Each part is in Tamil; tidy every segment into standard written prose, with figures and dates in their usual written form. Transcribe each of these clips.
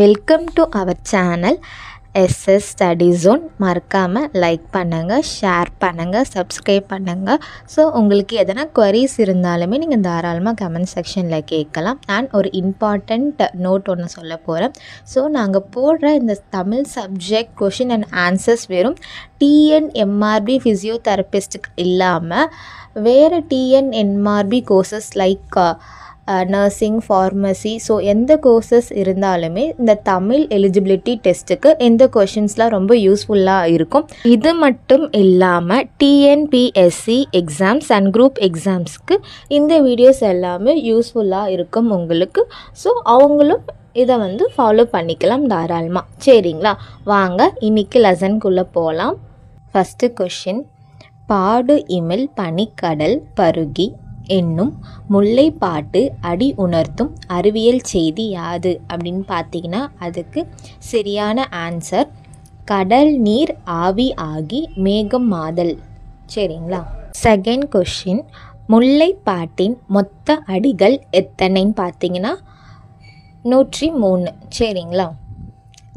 Welcome to our channel SS Study Zone. மறக்காமல் லைக் பண்ணுங்கள், ஷேர் பண்ணுங்கள், சப்ஸ்கிரைப் பண்ணுங்கள். ஸோ உங்களுக்கு எதனா queries இருந்தாலுமே நீங்கள் தாராளமாக கமெண்ட் செக்ஷனில் கேட்கலாம். அண்ட் ஒரு இம்பார்ட்டண்ட் நோட் ஒன்று சொல்ல போகிறேன். ஸோ நாங்கள் போடுற இந்த Tamil subject question and answers வெறும் TNMRB ஃபிசியோதெரபிஸ்ட்டுக்கு இல்லாமல் வேறு TNMRB courses like nursing, pharmacy, so எந்த கோர்சஸ் இருந்தாலுமே இந்த தமிழ் எலிஜிபிலிட்டி டெஸ்ட்டுக்கு இந்த கொஷின்ஸ்லாம் ரொம்ப யூஸ்ஃபுல்லாக இருக்கும். இது மட்டும் இல்லாமல் TNPSC எக்ஸாம்ஸ் அண்ட் குரூப் எக்ஸாம்ஸ்க்கு இந்த வீடியோஸ் எல்லாமே யூஸ்ஃபுல்லாக இருக்கும் உங்களுக்கு. ஸோ அவங்களும் இதை ஃபாலோ பண்ணிக்கலாம் தாராளமாக. சரிங்களா, வாங்க இன்னைக்கு லெசனுக்குள்ளே போகலாம். ஃபஸ்ட்டு கொஷின், பாடு இமிழ் பனிக்கடல் பருகி என்னும் முல்லைப்பாட்டு அடி உணர்த்தும் அறிவியல் செய்தி யாது அப்படின்னு பார்த்தீங்கன்னா அதுக்கு சரியான ஆன்சர் கடல் நீர் ஆவி ஆகி மேகம் மாதல். சரிங்களா. செகண்ட் கொஷின், முல்லைப்பாட்டின் மொத்த அடிகள் எத்தனைன்னு பார்த்தீங்கன்னா 103. சரிங்களா.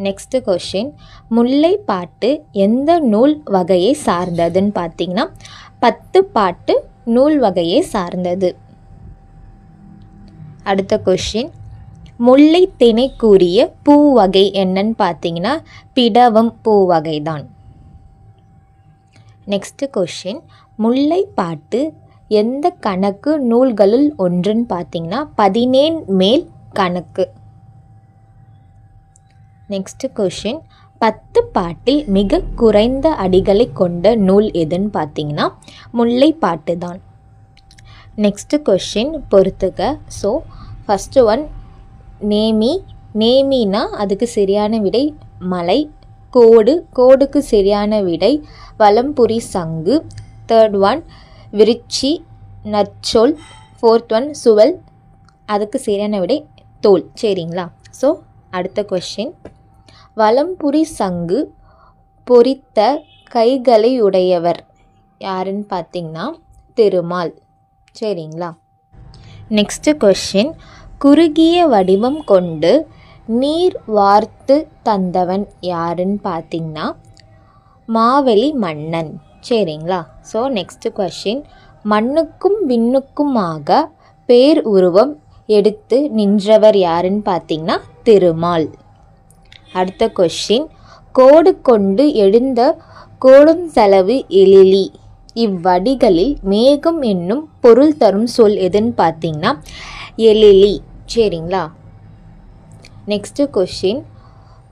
நெக்ஸ்ட்டு கொஷின், முல்லைப்பாட்டு எந்த நூல் வகையை சார்ந்ததுன்னு பார்த்தீங்கன்னா 10 பாட்டு நூல் வகையை சார்ந்தது. அடுத்த கொஷின், முல்லை திணைக்குரிய பூ வகை என்னன்னு பார்த்தீங்கன்னா பிடவம் பூ வகை தான். நெக்ஸ்ட் கொஷின், முல்லைப்பாட்டு எந்த கணக்கு நூல்களுள் ஒன்றுன்னு பார்த்தீங்கன்னா 17 மேல் கணக்கு. நெக்ஸ்ட் கொஷின், 10 பாட்டில் மிக குறைந்த அடிகளை கொண்ட நூல் எதுன்னு பார்த்தீங்கன்னா முல்லைப்பாட்டு தான். நெக்ஸ்ட் கொஷின் பொறுத்துக்க. ஸோ ஃபஸ்ட்டு ஒன் நேமி, நேமினா அதுக்கு சரியான விடை மலை. கோடு, கோடுக்கு சரியான விடை வலம்புரி சங்கு. தேர்ட் ஒன் விருச்சி, நற்சொல். ஃபோர்த் ஒன் சுவல், அதுக்கு சரியான விடை தோல். சரிங்களா. ஸோ அடுத்த கொஷின், வலம்புரி சங்கு பொறித்த கைகளை உடையவர் யாருன்னு பார்த்தீங்கன்னா திருமால். சரிங்களா. நெக்ஸ்ட் கொஷின், குறுகிய வடிவம் கொண்டு நீர் வார்த்து தந்தவன் யாருன்னு பார்த்தீங்கன்னா மாவெளி மன்னன். சரிங்களா. ஸோ நெக்ஸ்ட் கொஷின், மண்ணுக்கும் விண்ணுக்குமாக பேர் உருவம் எடுத்து நின்றவர் யாருன்னு பார்த்தீங்கன்னா திருமால். அடுத்த கொஷின், கோடு கொண்டு எழுந்த கோடுஞ்செலவு எழிலி இவ்வடிகளில் மேகம் என்னும் பொருள் தரும் சொல் எதுன்னு பார்த்தீங்கன்னா எழிலி. சரிங்களா. நெக்ஸ்ட் கொஷின்,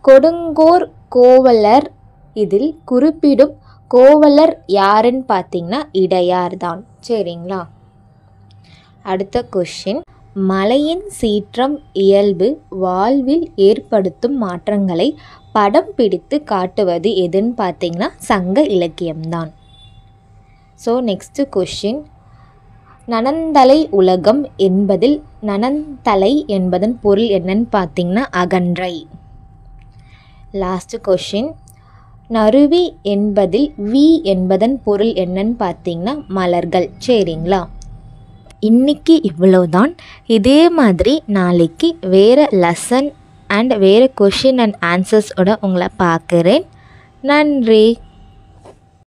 கொடுங்கோர் கோவலர் இதில் குறிப்பிடும் கோவலர் யாருன்னு பார்த்தீங்கன்னா இடையார் தான். சரிங்களா. அடுத்த கொஷின், மலையின் சீற்றம் இயல்பு வாழ்வில் ஏற்படுத்தும் மாற்றங்களை படம் பிடித்து காட்டுவது எதுன்னு பார்த்தீங்கன்னா சங்க இலக்கியம்தான். ஸோ நெக்ஸ்ட்டு கொஷின், நனந்தலை உலகம் என்பதில் நனந்தலை என்பதன் பொருள் என்னன்னு பார்த்தீங்கன்னா அகன்றை. லாஸ்ட் கொஷின், நறுவி என்பதில் வி என்பதன் பொருள் என்னன்னு பார்த்தீங்கன்னா மலர்கள். சரிங்களா. இன்றைக்கி இவ்வளோதான். இதே மாதிரி நாளைக்கு வேறு லெசன் அண்ட் வேறு கொஷின் அண்ட் ஆன்சர்ஸோட உங்களை பார்க்குறேன். நன்றி.